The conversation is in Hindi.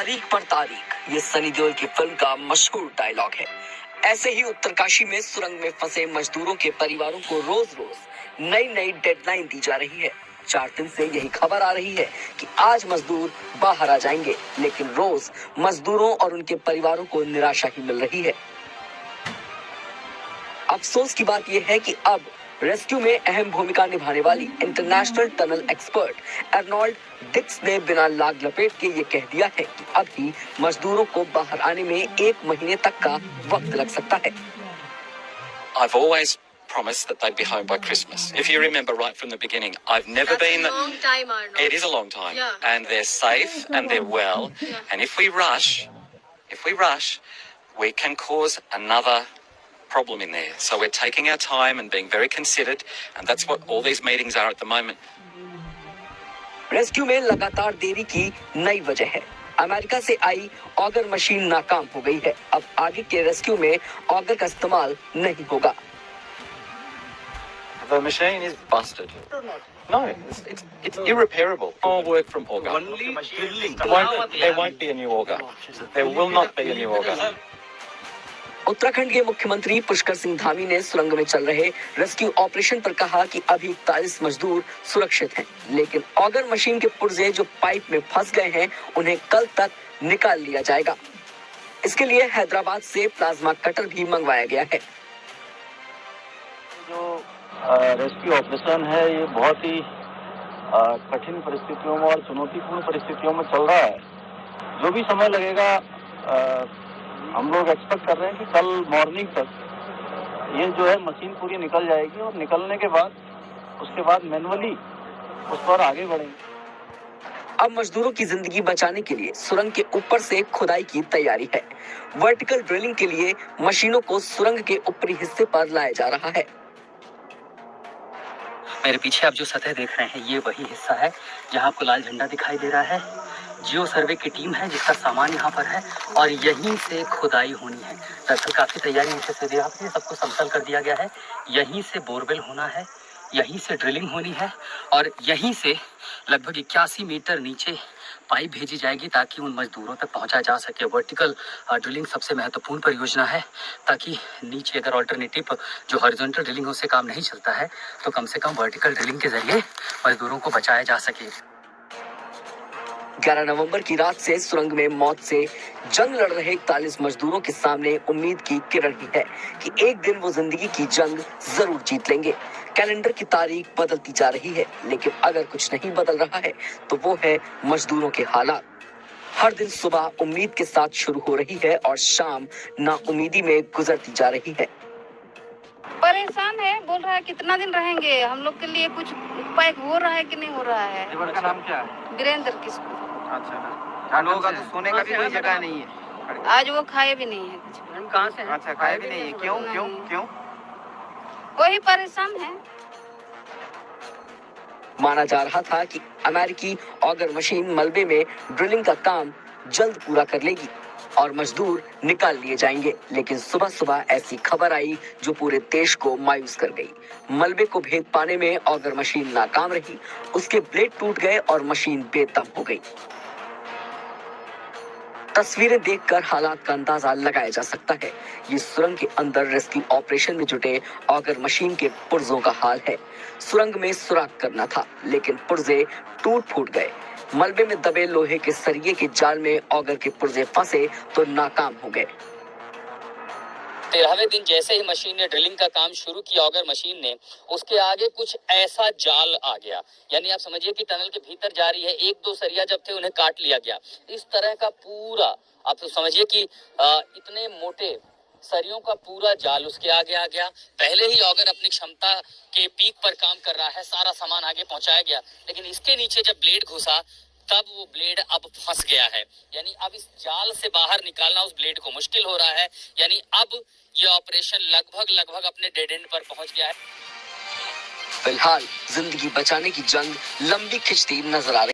तारीख पर तारीख, ये सनी देओल की फिल्म का मशहूर डायलॉग है। ऐसे ही उत्तरकाशी में सुरंग में फंसे मजदूरों के परिवारों को रोज रोज नई नई डेडलाइन दी जा रही है। 4 दिन से यही खबर आ रही है कि आज मजदूर बाहर आ जाएंगे, लेकिन रोज मजदूरों और उनके परिवारों को निराशा ही मिल रही है। अफसोस की बात यह है कि अब रेस्क्यू में अहम भूमिका निभाने वाली international tunnel expert Arnold Dix ने बिना लाग लपेट के ये कह दिया है कि अभी मजदूरों को बाहर आने में 1 महीने तक का वक्त लग सकता है। I've always promised that they'd be home by Christmas. If you remember right from the beginning, I've never been. That's a long time, Arnold. It is a long time, yeah. And they're safe and they're well. Yeah. And if we rush, we can cause another problem in there. So we're taking our time and being very considered, and that's what all these meetings are at the moment. Rescue में लगातार देरी की नई वजह है। अमेरिका से आई ऑगर मशीन नाकाम हो गई है। अब आगे के रेस्क्यू में ऑगर का इस्तेमाल नहीं होगा। The machine is busted. No, it's irreparable. All work from auger. Only drilling. There won't be a new auger. There will not be a new auger. Uttarakhand के मुख्यमंत्री पुष्कर सिंह धामी ने सुरंग में चल रहे रेस्क्यू ऑपरेशन पर कहा कि अभी 41 मजदूर सुरक्षित हैं, लेकिन ऑगर मशीन के पुर्जे जो पाइप में फंस गए हैं उन्हें कल तक निकाल लिया जाएगा। इसके लिए हैदराबाद से प्लाज्मा कटर भी मंगवाया गया है। जो रेस्क्यू ऑपरेशन है ये बहुत ही कठिन परिस्थितियों में और चुनौतीपूर्ण परिस्थितियों में चल रहा है। जो भी समय लगेगा हम लोग एक्सपेक्ट कर रहे हैं कि कल मॉर्निंग तक ये जो है मशीन पूरी निकल जाएगी और निकलने के बाद उसके बाद मैन्युअली उस पर आगे बढ़ेंगे। अब मजदूरों की जिंदगी बचाने के लिए सुरंग के ऊपर से खुदाई की तैयारी है। वर्टिकल ड्रिलिंग के लिए मशीनों को सुरंग के ऊपरी हिस्से पर लाया जा रहा है। मेरे पीछे आप जो सतह देख रहे हैं ये वही हिस्सा है जहां आपको लाल झंडा दिखाई दे रहा है। जियो सर्वे की टीम है जिसका सामान यहाँ पर है और यहीं से खुदाई होनी है। दरअसल काफी तैयारी नीचे से दिया आपने, सबको समतल कर दिया गया है। यहीं से बोरवेल होना है, यहीं से ड्रिलिंग होनी है और यहीं से लगभग 81 मीटर नीचे पाइप भेजी जाएगी ताकि उन मजदूरों तक पहुंचाया जा सके। वर्टिकल ड्रिलिंग सबसे महत्वपूर्ण परियोजना है ताकि नीचे अगर ऑल्टरनेटिव जो हॉरिजॉन्टल ड्रिलिंग उससे काम नहीं चलता है तो कम से कम वर्टिकल ड्रिलिंग के जरिए मजदूरों को बचाया जा सके। 11 नवंबर की रात से सुरंग में मौत से जंग लड़ रहे 41 मजदूरों के सामने उम्मीद की किरण ही है कि एक दिन वो जिंदगी की जंग जरूर जीत लेंगे। कैलेंडर की तारीख बदलती जा रही है, लेकिन अगर कुछ नहीं बदल रहा है तो वो है मजदूरों के हालात। हर दिन सुबह उम्मीद के साथ शुरू हो रही है और शाम नाउमीदी में गुजरती जा रही है। परेशान है, बोल रहा है कितना दिन रहेंगे, हम लोग के लिए कुछ उपाय हो रहा है कि नहीं हो रहा है। का नाम क्या है? वीरेंद्र किसको? अच्छा, लोगों का तो सोने का भी कोई जगह नहीं है। आज वो खाए भी नहीं है कुछ। हम कहाँ से? अच्छा, खाए भी नहीं है। क्यों क्यों क्यों? वही परेशान है। माना जा रहा था कि अमेरिकी ऑगर मशीन मलबे में ड्रिलिंग का काम जल्द पूरा कर लेगी और मजदूर निकाल लिए जाएंगे, लेकिन सुबह सुबह ऐसी खबर आई जो पूरे देश को मायूस कर गई। मलबे को भेद पाने में ऑगर मशीन नाकाम रही, उसके ब्लेड टूट गए और मशीन बेदम हो गई। तस्वीरें देखकर हालात का अंदाजा लगाया जा सकता है। ये सुरंग के अंदर रेस्क्यू ऑपरेशन में जुटे ऑगर मशीन के पुर्जों का हाल है। सुरंग में सुराख करना था, लेकिन पुर्जे टूट फूट गए। मलबे में दबे लोहे के सरिये के जाल में ऑगर के पुर्जे फंसे तो नाकाम हो गए। 13वें दिन जैसे ही मशीन ने ड्रिलिंग का काम शुरू किया ऑगर मशीन ने, उसके आगे कुछ ऐसा जाल आ गया, यानी आप समझिए कि टनल के भीतर जा रही है। 1-2 सरिया जब थे उन्हें काट लिया गया। इस तरह का पूरा आप तो समझिए कि इतने मोटे सरियों का पूरा जाल उसके आगे आ गया। पहले ही ऑगर अपनी क्षमता के पीक पर काम कर रहा है, सारा सामान आगे पहुंचाया गया, लेकिन इसके नीचे जब ब्लेड घुसा तब वो ब्लेड अब फंस गया है। यानी अब इस जाल से बाहर निकालना उस ब्लेड को मुश्किल हो रहा है। यानी अब ये ऑपरेशन लगभग अपने डेड एंड पर पहुंच गया है। फिलहाल जिंदगी बचाने की जंग लंबी खिंचती नजर आ रही है।